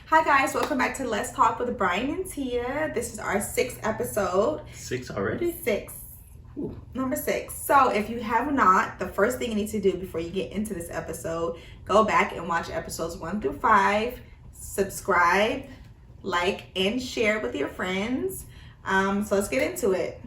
Hi guys, welcome back to Let's Talk with Brian and Tia. This is our 6th episode. 6 already? 6. Ooh. Number 6. So if you have not, the first thing you need to do before you get into this episode, go back and watch episodes 1 through 5. Subscribe, like, and share with your friends. So let's get into it.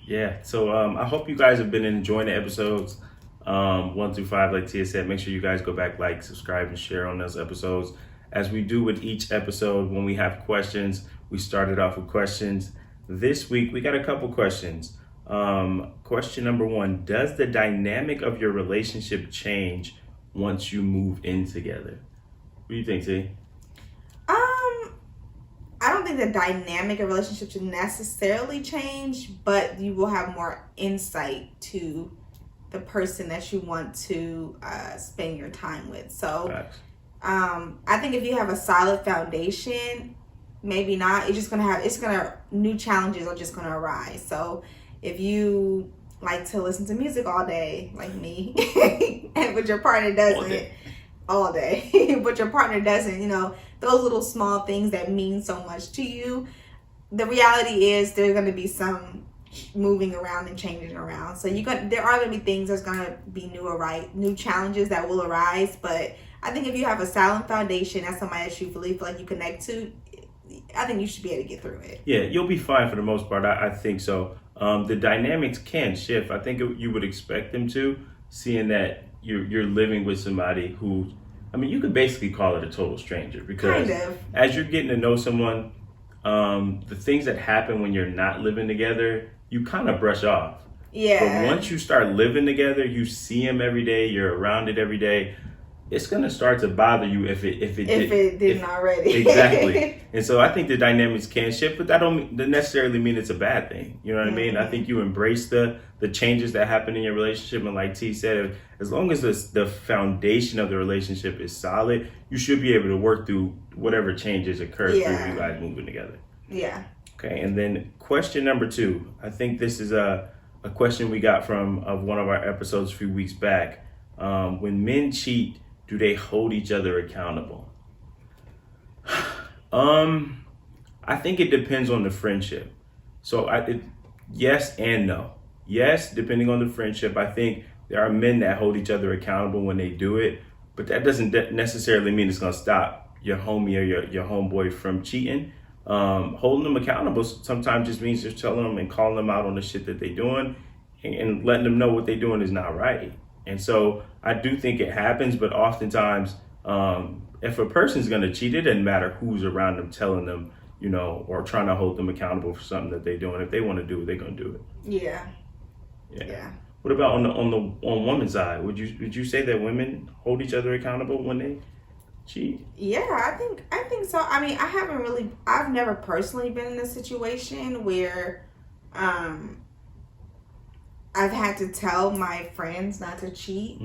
Yeah, so I hope you guys have been enjoying the episodes 1 through 5. Like Tia said, make sure you guys go back, like, subscribe, and share on those episodes. As we do with each episode, when we have questions, we started off with questions. This week, we got a couple questions. Question number 1, does the dynamic of your relationship change once you move in together? What do you think, T? I don't think the dynamic of relationships should necessarily change, but you will have more insight to the person that you want to spend your time with. So, Facts. I think if you have a solid foundation, maybe not. New challenges are just gonna arise. So, if you like to listen to music all day, like me, but your partner doesn't, all day, but your partner doesn't, those little small things that mean so much to you, the reality is there's going to be some moving around and changing around. So there are going to be things that's going to be new challenges that will arise. But I think if you have a solid foundation as somebody that you really feel like you connect to, I think you should be able to get through it. Yeah, you'll be fine for the most part. I think so. The dynamics can shift. I think you would expect them to, seeing that you're living with somebody who, you could basically call it a total stranger, because kind of, as you're getting to know someone, the things that happen when you're not living together, you kind of brush off. Yeah. But once you start living together, you see them every day, you're around it every day, it's gonna start to bother you if it didn't already. Exactly. And so I think the dynamics can shift, but that don't necessarily mean it's a bad thing. You know what I mean? I think you embrace the changes that happen in your relationship, and like T said, as long as the foundation of the relationship is solid, you should be able to work through whatever changes occur through you guys moving together. Yeah. Okay, and then question number 2. I think this is a question we got from one of our episodes a few weeks back. When men cheat, do they hold each other accountable? I think it depends on the friendship. So yes and no. Yes, depending on the friendship. I think there are men that hold each other accountable when they do it, but that doesn't necessarily mean it's gonna stop your homie or your homeboy from cheating. Holding them accountable sometimes just means just telling them and calling them out on the shit that they're doing and letting them know what they're doing is not right. And so I do think it happens, but oftentimes, if a person's going to cheat, it doesn't matter who's around them telling them, or trying to hold them accountable for something that they're doing. If they want to do it, they're going to do it. Yeah. What about on women's side? Would you say that women hold each other accountable when they cheat? Yeah, I think so. I've never personally been in a situation where, I've had to tell my friends not to cheat,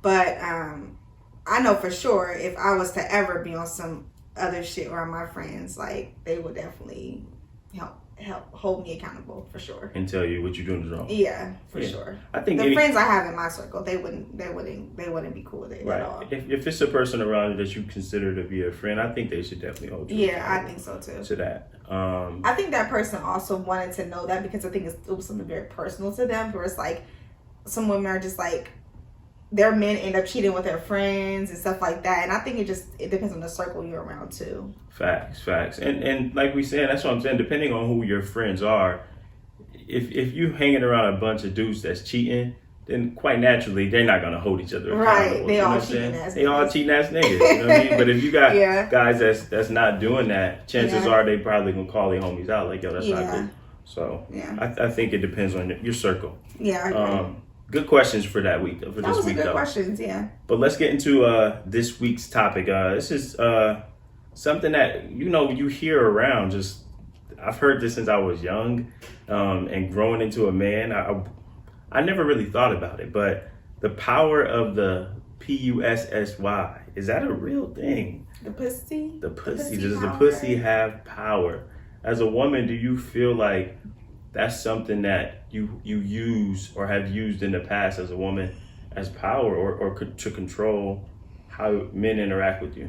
but I know for sure if I was to ever be on some other shit around my friends, like, they would definitely help hold me accountable for sure and tell you what you're doing is wrong. Yeah, for sure. I think the friends I have in my circle, they wouldn't be cool with it at all. If it's a person around you that you consider to be a friend, I think they should definitely hold you. Yeah, I think so too. To that. I think that person also wanted to know that because I think it was something very personal to them, where it's like some women are just like, their men end up cheating with their friends and stuff like that. And I think it depends on the circle you're around too. Facts. And like we said, that's what I'm saying, depending on who your friends are, if you hanging around a bunch of dudes that's cheating, then quite naturally they're not gonna hold each other accountable. Right. They all cheating ass niggas. You know what I mean? But if you got guys that's not doing that, chances are they probably gonna call their homies out like, yo, that's not good. So I think it depends on your circle. Yeah, I agree. Good questions for that week. Good questions, yeah. But let's get into this week's topic. This is something that you hear around. Just I've heard this since I was young, and growing into a man. I never really thought about it, but the power of the PUSSY, is that a real thing? The pussy. Does the pussy have power? As a woman, do you feel like that's something that you use or have used in the past as a woman as power or to control how men interact with you?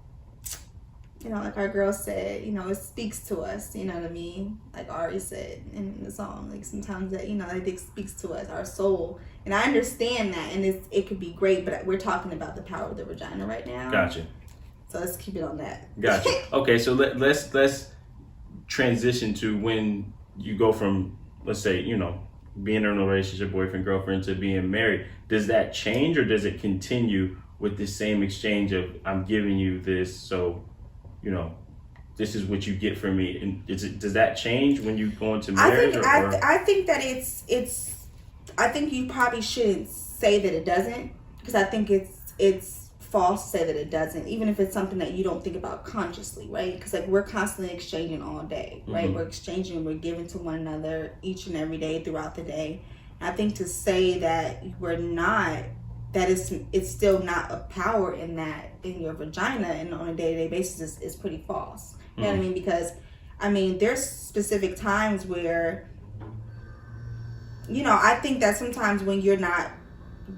You know, like our girl said, you know, it speaks to us, you know what I mean? Like Ari said in the song, like sometimes that, you know, that it speaks to us, our soul. And I understand that, and it could be great, but we're talking about the power of the vagina right now. Gotcha. So let's keep it on that. Gotcha. Okay, so let's transition to when you go from, let's say, you know, being in a relationship, boyfriend, girlfriend, to being married. Does that change, or does it continue with the same exchange of, I'm giving you this, so, you know, this is what you get from me? And does that change when you go into marriage? I think that it's I think you probably shouldn't say that it doesn't, because I think it's false to say that it doesn't, even if it's something that you don't think about consciously, right? Because like we're constantly exchanging all day, right? Mm-hmm. We're exchanging, we're giving to one another each and every day throughout the day. And I think to say that we're not, that it's still not a power in your vagina and on a day-to-day basis is pretty false. You know what I mean? Because I mean, there's specific times where, you know, I think that sometimes when you're not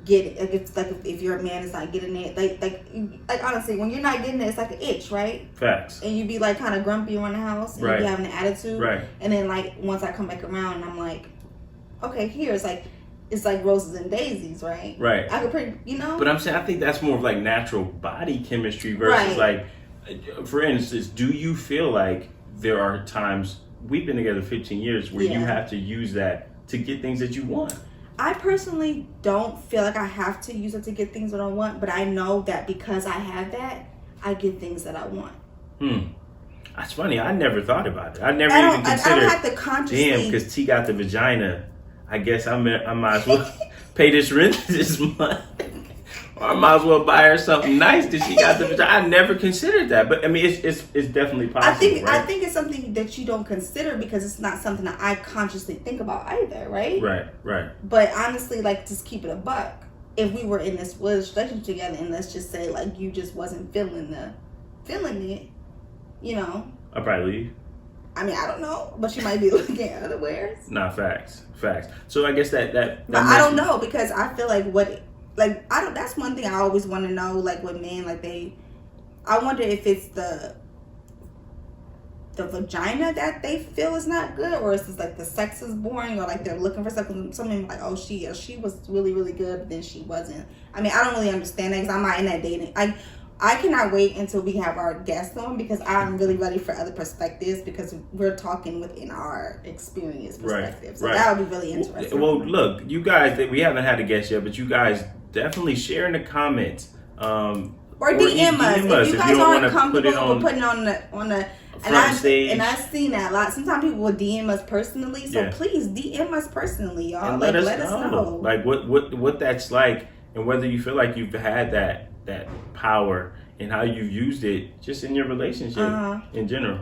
getting, like, it's like if your man is not getting it, like honestly, when you're not getting it, it's like an itch, right? Facts. And you be like kind of grumpy around the house, and right. you be having an attitude, right? And then like once I come back around, and I'm like, okay, here it's like roses and daisies, right? Right. I could pretty, you know. But I'm saying, I think that's more of like natural body chemistry versus like, for instance, do you feel like there are times, we've been together 15 years, where you have to use that to get things that you want? I personally don't feel like I have to use it to get things that I want, but I know that because I have that, I get things that I want. That's funny. I never thought about it. I never even considered. I don't have to consciously. Damn, because T got the vagina. I guess I might as well pay this rent this month. Or I might as well buy her something nice because she got the vagina. I never considered that, but I mean, it's definitely possible. I think it's something that you don't consider because it's not something that I consciously think about either, right? Right. But honestly, like, just keep it a buck. If we were in this relationship together, and let's just say like you just wasn't feeling it, you know, I'll probably leave. I mean, I don't know, but you might be looking at other wares. Nah, facts. So I guess that but I don't know, because I feel like that's one thing I always want to know, like with men, like I wonder if it's the vagina that they feel is not good, or it's just like the sex is boring, or like they're looking for something like, oh, she was really, really good, but then she wasn't. I mean, I don't really understand that because I'm not in that dating. I cannot wait until we have our guests on, because I'm really ready for other perspectives, because we're talking within our experience perspective. Right, so that would be really interesting. Well, look, you guys, we haven't had a guest yet, but you guys definitely share in the comments. Or DM us. If you guys aren't comfortable with putting on the stage. And I've seen that a lot. Sometimes people will DM us personally, so please DM us personally, y'all. And let us know. Like what that's like, and whether you feel like you've had that power and how you've used it just in your relationship in general.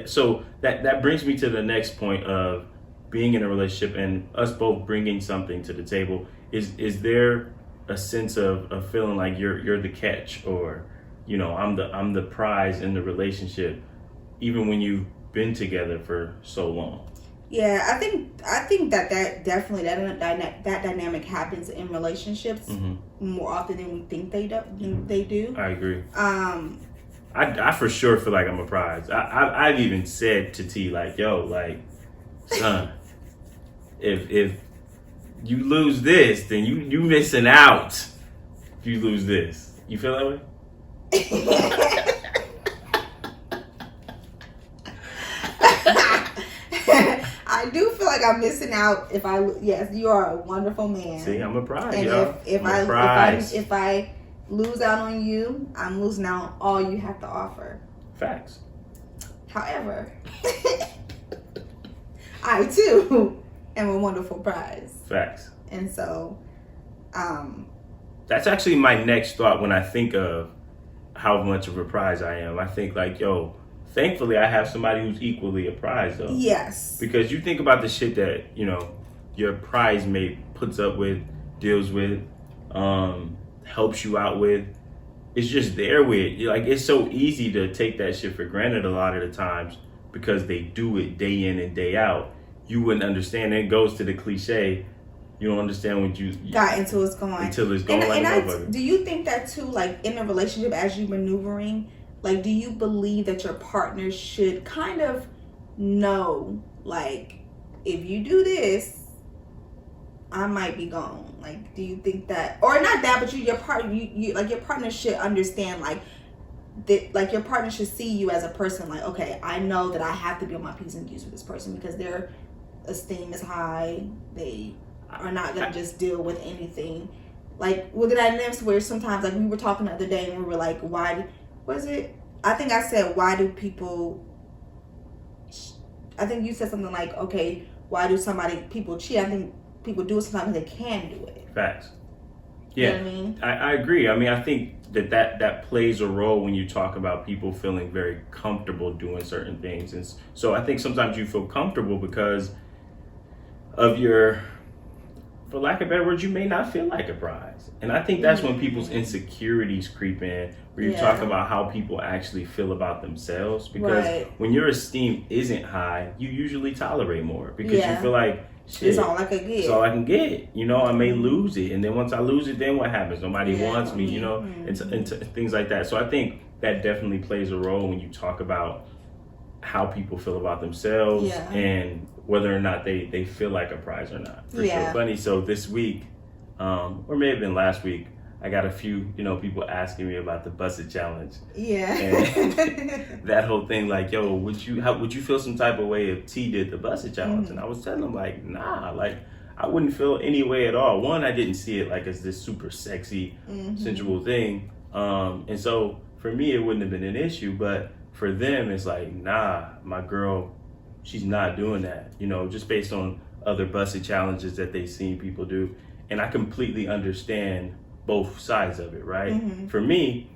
So that brings me to the next point of being in a relationship and us both bringing something to the table. Is there a sense of feeling like you're the catch, or, you know, I'm the prize in the relationship, even when you've been together for so long? Yeah, I think that definitely that dynamic happens in relationships more often than we think they do. I agree. I for sure feel like I'm a prize. I've even said to T, like, yo, like, son, if you lose this, then you missing out. If you lose this, you feel that way? I do feel like I'm missing out yes, you are a wonderful man. See, I'm a prize, and y'all. If I lose out on you, I'm losing out on all you have to offer. Facts. However, I too am a wonderful prize. Facts. And so, that's actually my next thought when I think of how much of a prize I am. I think like, yo, thankfully I have somebody who's equally a prize, though. Yes. Because you think about the shit that, you know, your prize mate puts up with, deals with, helps you out with. It's just there with. Like, it's so easy to take that shit for granted a lot of the times because they do it day in and day out. You wouldn't understand. It goes to the cliche. You don't understand what you got until it's gone. Until it's gone. And do you think that too, like in a relationship, as you maneuvering, like, do you believe that your partner should kind of know, like, if you do this, I might be gone? Like, do you think that, or not that, but your partner should understand, like, that, like, your partner should see you as a person, like, okay, I know that I have to be on my P's and Q's with this person because their esteem is high. They are not gonna just deal with anything. Like, well, did I notice where sometimes, like, we were talking the other day and we were like, why was it? I think I said, why do people? I think you said something like, okay, why do people cheat? I think people do it sometimes they can do it. Facts. Yeah, you know what I mean? I agree. I mean, I think that plays a role when you talk about people feeling very comfortable doing certain things. And so I think sometimes you feel comfortable because of your, for lack of better words, you may not feel like a prize. And I think that's when people's insecurities creep in, where you talk about how people actually feel about themselves. Because when your esteem isn't high, you usually tolerate more because you feel like, shit, it's all I can get. It's all I can get. You know, I may lose it. And then once I lose it, then what happens? Nobody wants me, you know, and things like that. So I think that definitely plays a role when you talk about how people feel about themselves and whether or not they feel like a prize or not. For sure. Funny, so this week, or may have been last week, I got a few, you know, people asking me about the Bussit challenge. Yeah. And that whole thing, like, yo, would you feel some type of way if T did the Bussit challenge? And I was telling them, like, nah, like, I wouldn't feel any way at all. One, I didn't see it like as this super sexy, sensual thing. And so for me, it wouldn't have been an issue, but for them, it's like, nah, my girl, she's not doing that, you know, just based on other Bussit challenges that they've seen people do. And I completely understand both sides of it, right? For me,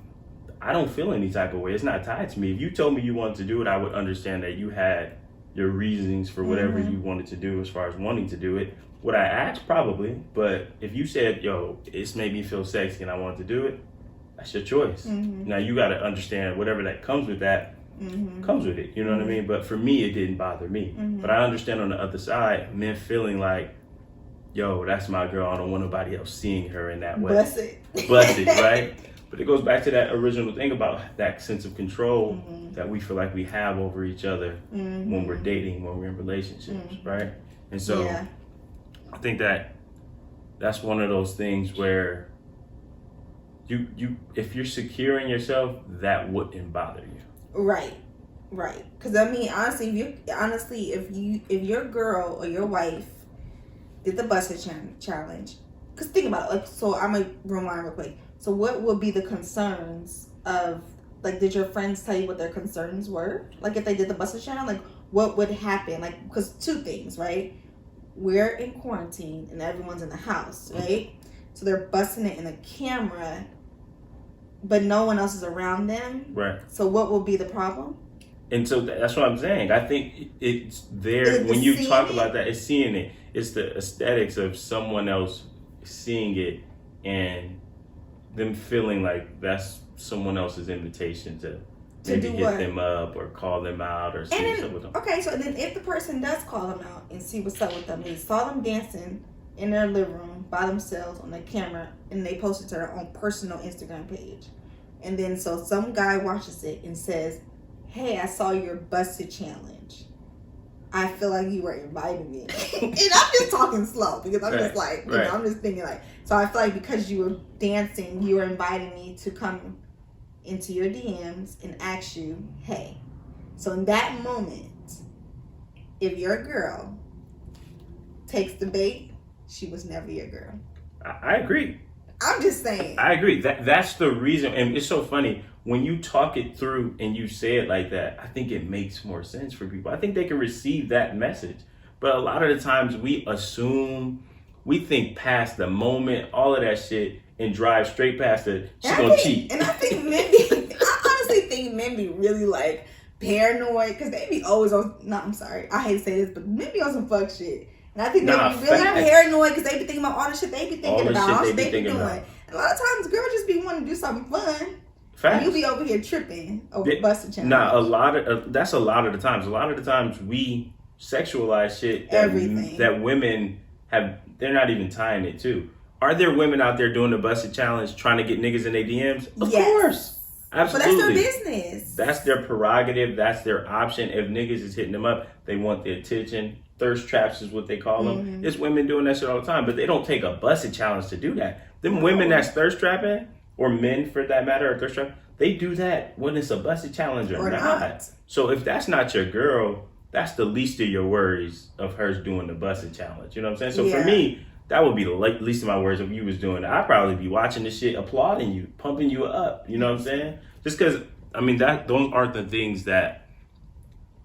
I don't feel any type of way. It's not tied to me. If you told me you wanted to do it, I would understand that you had your reasons for whatever you wanted to do as far as wanting to do it. Would I ask? Probably. But if you said, yo, it's made me feel sexy and I want to do it, that's your choice. Now you got to understand whatever that comes with that comes with it. You know what I mean? But for me, it didn't bother me. But I understand on the other side, men feeling like, yo, that's my girl. I don't want nobody else seeing her in that way. Bussit, right? But it goes back to that original thing about that sense of control that we feel like we have over each other when we're dating, when we're in relationships, right? And so I think that's one of those things where you if you're secure in yourself, that wouldn't bother you. Right. Because I mean, honestly, if your girl or your wife did the Bussit challenge, because think about it, like, so I'm gonna rewind real quick. So what would be the concerns of, like, did your friends tell you what their concerns were? Like, if they did the Bussit challenge, like, what would happen? Like, because two things, right? We're in quarantine and everyone's in the house, right? So they're busting it in the camera, but no one else is around them. Right. So what will be the problem? And so that's what I'm saying. I think it's there when you talk about that, it's seeing it. It's the aesthetics of someone else seeing it and them feeling like that's someone else's invitation to maybe hit them up or call them out or see what's up with them. Okay, so then if the person does call them out and see what's up with them, they saw them dancing in their living room by themselves on the camera and they posted to their own personal Instagram page. And then so some guy watches it and says, hey, I saw your Bussit challenge. I feel like you were inviting me. And I'm just talking slow because I'm just like, you know, I'm just thinking like, so I feel like because you were dancing, you were inviting me to come into your DMs and ask you, hey. So in that moment, if your girl takes the bait, she was never your girl. I agree. I'm just saying. I agree. That's the reason. And it's so funny. When you talk it through and you say it like that, I think it makes more sense for people. I think they can receive that message. But a lot of the times we assume, we think past the moment, all of that shit, and drive straight past it. She's gonna cheat. And I think I honestly think men be really like paranoid because they be always on, I hate to say this, but men be on some fuck shit. And I think they be really paranoid because they be thinking about all the shit they be thinking about, all the shit they be doing. And a lot of times girls just be wanting to do something fun. Facts. You be over here tripping over Bussit challenge. Nah, that's a lot of the times. A lot of the times we sexualize shit that women have. They're not even tying it to. Are there women out there doing the Bussit challenge trying to get niggas in their DMs? Of course. Absolutely. But that's their business. That's their prerogative. That's their option. If niggas is hitting them up, they want the attention. Thirst traps is what they call them. There's women doing that shit all the time, but they don't take a Bussit challenge to do that. Them women that's thirst trapping, or men for that matter, or thirst trap, they do that when it's a Bussit challenge or not. So if that's not your girl, that's the least of your worries of hers doing the Bussit challenge. You know what I'm saying? So for me, that would be the least of my worries if you was doing it. I'd probably be watching this shit, applauding you, pumping you up. You know what I'm saying? Just because, I mean, those aren't the things that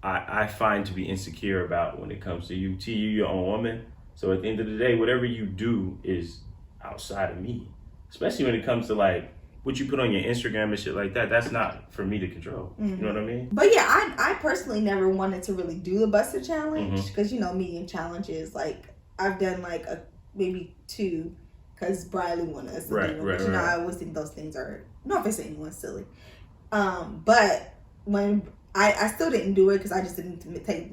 I find to be insecure about when it comes to you. T, you your own woman. So at the end of the day, whatever you do is outside of me. Especially when it comes to like what you put on your Instagram and shit like that. That's not for me to control. You know what I mean? But yeah, I personally never wanted to really do the Bussit challenge because you know me and challenges, like I've done like maybe 2 because Briley wanted us to do them. But you know, I always think those things are, no offense to anyone, silly. But when I still didn't do it because I just didn't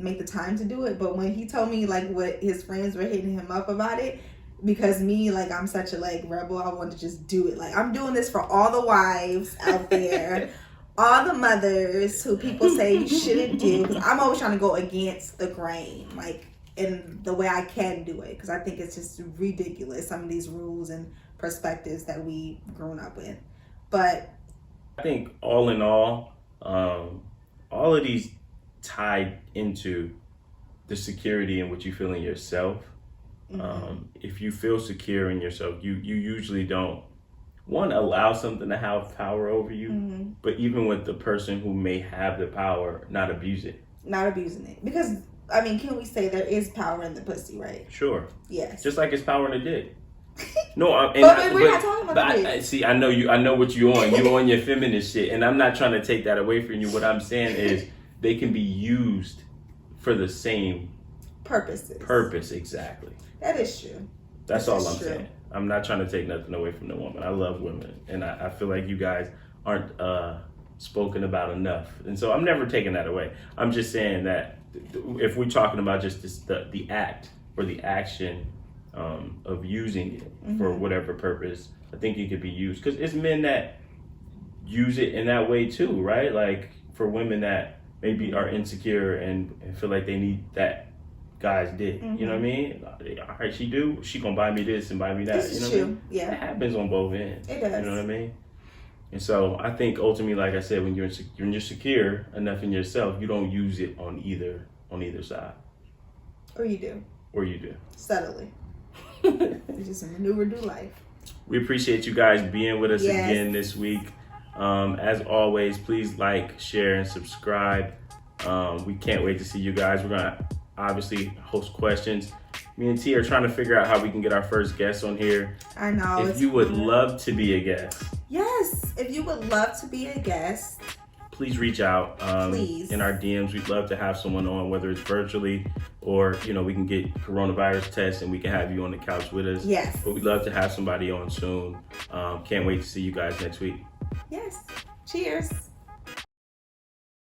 make the time to do it. But when he told me like what his friends were hitting him up about it, because me, like, I'm such a like rebel, I want to just do it. Like, I'm doing this for all the wives out there, all the mothers who people say you shouldn't do. Because I'm always trying to go against the grain, like in the way I can do it. Because I think it's just ridiculous, some of these rules and perspectives that we've grown up with. But I think all in all of these tied into the security and what you feel in yourself. If you feel secure in yourself, you usually don't allow something to have power over you, but even with the person who may have the power, not abusing it. Because I mean, can we say there is power in the pussy, right? Sure. Yes. Just like it's power in the dick. No, we're not talking about the dick. See, I know what you on. You on your feminist shit, and I'm not trying to take that away from you. What I'm saying is they can be used for the same purpose, exactly. That is true. That's all I'm saying. I'm not trying to take nothing away from the woman. I love women, and I feel like you guys aren't spoken about enough, and so I'm never taking that away. I'm just saying that if we're talking about just the act or the action of using it for whatever purpose, I think it could be used because it's men that use it in that way too, right? Like for women that maybe are insecure and feel like they need that guy's dick. You know what I mean? All right, she gonna buy me this and buy me that. This you know is what I true. mean? Yeah, it happens on both ends. It does. You know what I mean? And so I think ultimately, like I said, when you're secure enough in yourself, you don't use it on either side. Or you do. Subtly. You just maneuver through life. We appreciate you guys being with us again this week. As always, please like, share, and subscribe. We can't wait to see you guys. We're gonna obviously host questions. Me and T are trying to figure out how we can get our first guest on here. I know. If you would love to be a guest. Yes, if you would love to be a guest, please reach out please. In our DMs. We'd love to have someone on, whether it's virtually or, you know, we can get coronavirus tests and we can have you on the couch with us. Yes. But we'd love to have somebody on soon. Can't wait to see you guys next week. Yes. Cheers.